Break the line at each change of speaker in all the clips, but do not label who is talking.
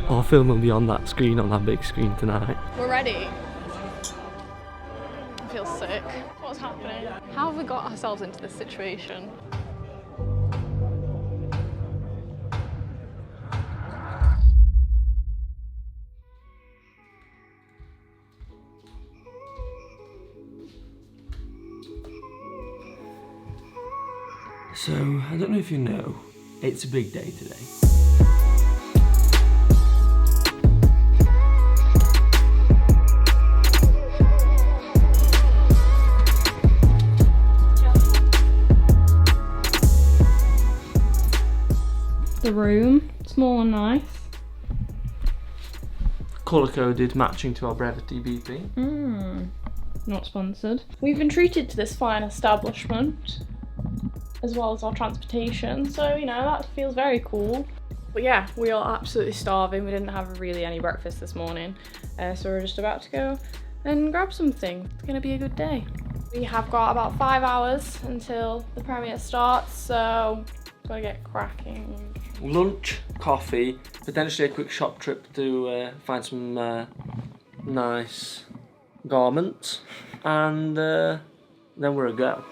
Our film will be on that screen, on that big screen tonight.
We're ready. I feel sick. What's happening? How have we got ourselves into this situation?
So, I don't know if you know, it's a big day today.
The room, small and nice.
Colour coded, matching to our brevity BP.
Not sponsored. We've been treated to this fine establishment, as well as our transportation, so you know, that feels very cool. But yeah, we are absolutely starving. We didn't have really any breakfast this morning, so we're just about to go and grab something. It's gonna be a good day. We have got about 5 hours until the premiere starts, so gotta get cracking.
Lunch, coffee, potentially a quick shop trip to find some nice garments, and then we're a go.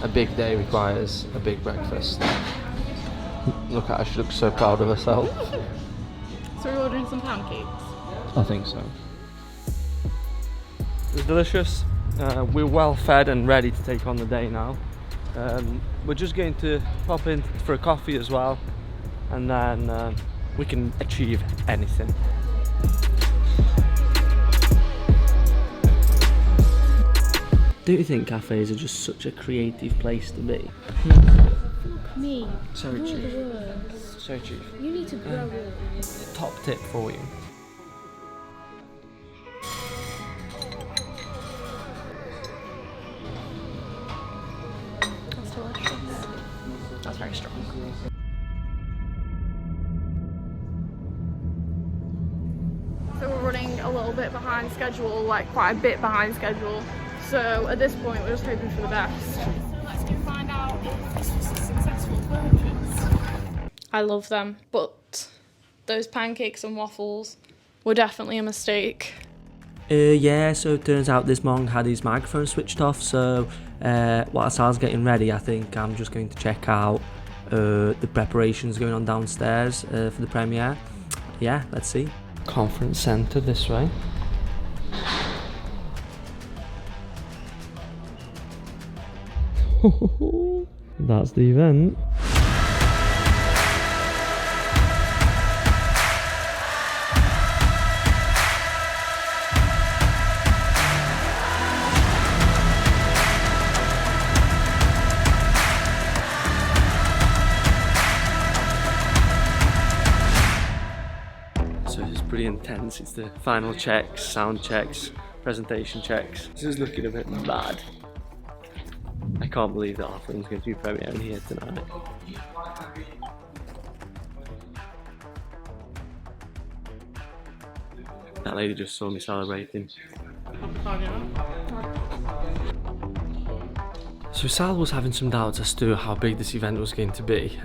A big day requires a big breakfast. Look at her, she looks so proud of herself.
So we're ordering some pancakes.
I think so. It's delicious. We're well fed and ready to take on the day now. We're just going to pop in for a coffee as well, and then we can achieve anything. Don't you think cafes are just such a creative place to be?
Fuck me.
Sorry,
You're
Chief.
the worst.
Sorry, Chief.
You need to grow up.
Top tip for you.
That's delicious. That's very strong. So we're running a little bit behind schedule, like quite a bit behind schedule. So at this point, we're just hoping for the best. Let's go find out if this was a successful purchase. I love them, but those pancakes and waffles were definitely a mistake.
Yeah, so it turns out this monk had his microphone switched off, so whilst I was getting ready, I think I'm just going to check out the preparations going on downstairs for the premiere. Yeah, let's see. Conference centre this way. That's the event. So it's pretty intense. It's the final checks, sound checks, presentation checks. This is looking a bit bad. I can't believe that our film's going to be premiering here tonight. That lady just saw me celebrating. So Sal was having some doubts as to how big this event was going to be.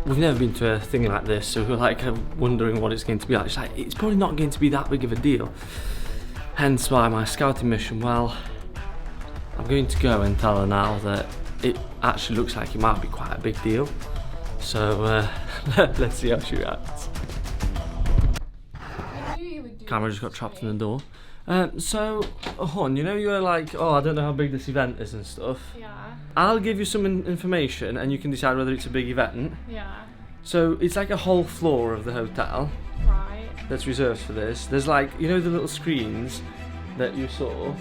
We've never been to a thing like this, so we were like wondering what it's going to be like. It's like, it's probably not going to be that big of a deal. Hence why my scouting mission, well, I'm going to go and tell her now that it actually looks like it might be quite a big deal. So let's see how she reacts. Camera just got trapped in the door. So, hon, you know you were like, oh, I don't know how big this event is and stuff.
Yeah.
I'll give you some information and you can decide whether it's a big event.
Yeah.
So it's like a whole floor of the hotel
Right.
that's reserved for this. There's like, you know the little screens that you saw?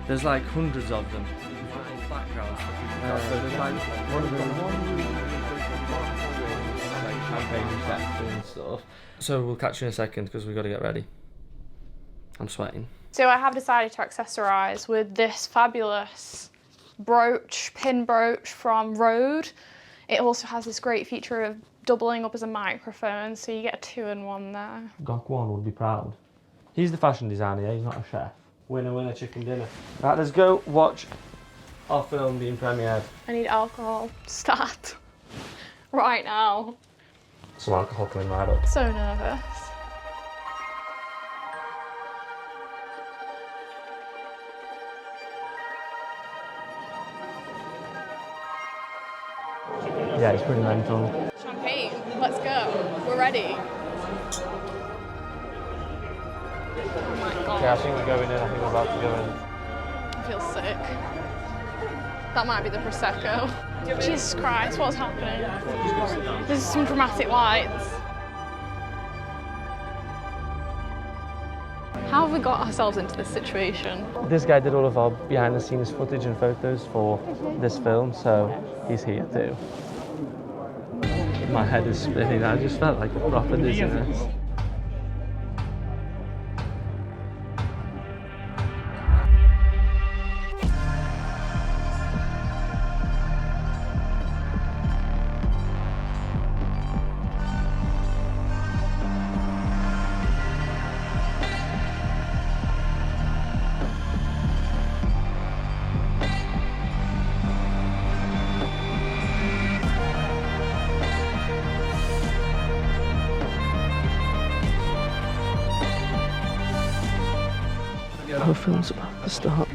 There's like hundreds of them. Backgrounds. There's like champagne reception and stuff. So we'll catch you in a second because we've got to get ready. I'm sweating.
So I have decided to accessorise with this fabulous brooch, pin brooch from Rode. It also has this great feature of doubling up as a microphone, so you get a 2-in-1 there.
Gokwan would be proud. He's the fashion designer, yeah? He's not a chef. Winner, winner, chicken dinner. Right, let's go watch our film being premiered.
I need alcohol. Start. Right now.
Some alcohol coming right up.
So nervous.
Yeah, it's pretty mental.
Champagne. Let's go. We're ready. Oh my god.
Yeah, I think we're going in. I think we're about to go in.
I feel sick. That might be the Prosecco. Jesus Christ, what's happening? There's some dramatic lights. How have we got ourselves into this situation?
This guy did all of our behind the scenes footage and photos for this film, so he's here too. My head is spinning. I just felt like a proper dizziness. Our film's about to start.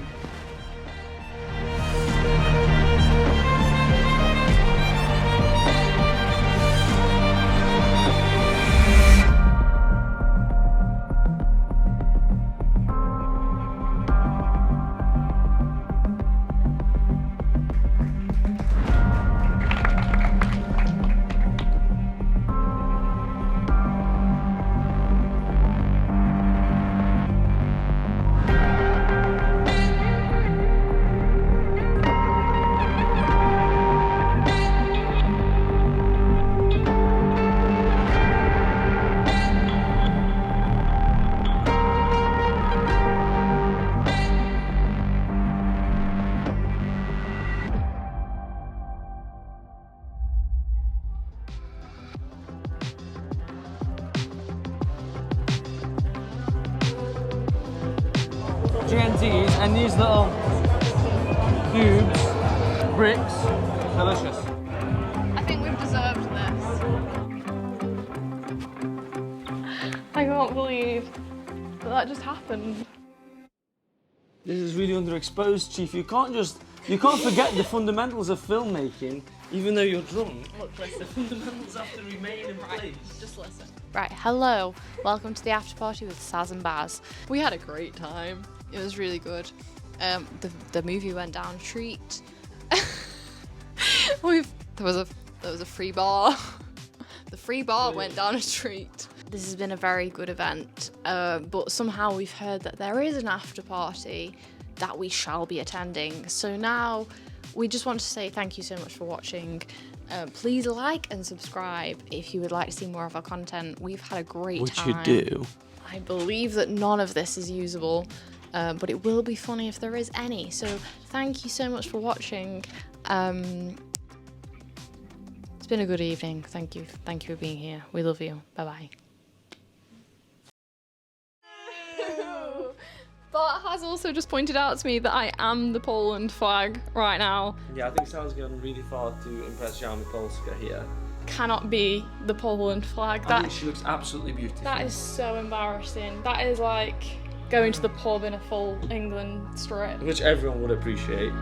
GNTs and these little cubes, bricks, delicious.
I think we've deserved this. I can't believe that just happened.
This is really underexposed, Chief. You can't forget the fundamentals of filmmaking, even though you're drunk.
Look, listen.
The fundamentals have to remain in place.
Just listen. Right, hello. Welcome to the after party with Saz and Baz. We had a great time. It was really good. The movie went down a treat. There was a free bar. The free bar went down a treat. This has been a very good event, but somehow we've heard that there is an after party that we shall be attending. So now we just want to say thank you so much for watching. Please like and subscribe if you would like to see more of our content. We've had a great time.
Which you do.
I believe that none of this is usable, but it will be funny if there is any. So thank you so much for watching. It's been a good evening. Thank you for being here. We love you. Bye-bye. Bart has also just pointed out to me that I am the Poland flag right now.
Yeah, I think Sal's gone really far to impress Xiaomi Polska here.
Cannot be the Poland flag.
I think she looks absolutely beautiful.
That is so embarrassing. That is like going to the pub in a full England strip.
Which everyone would appreciate.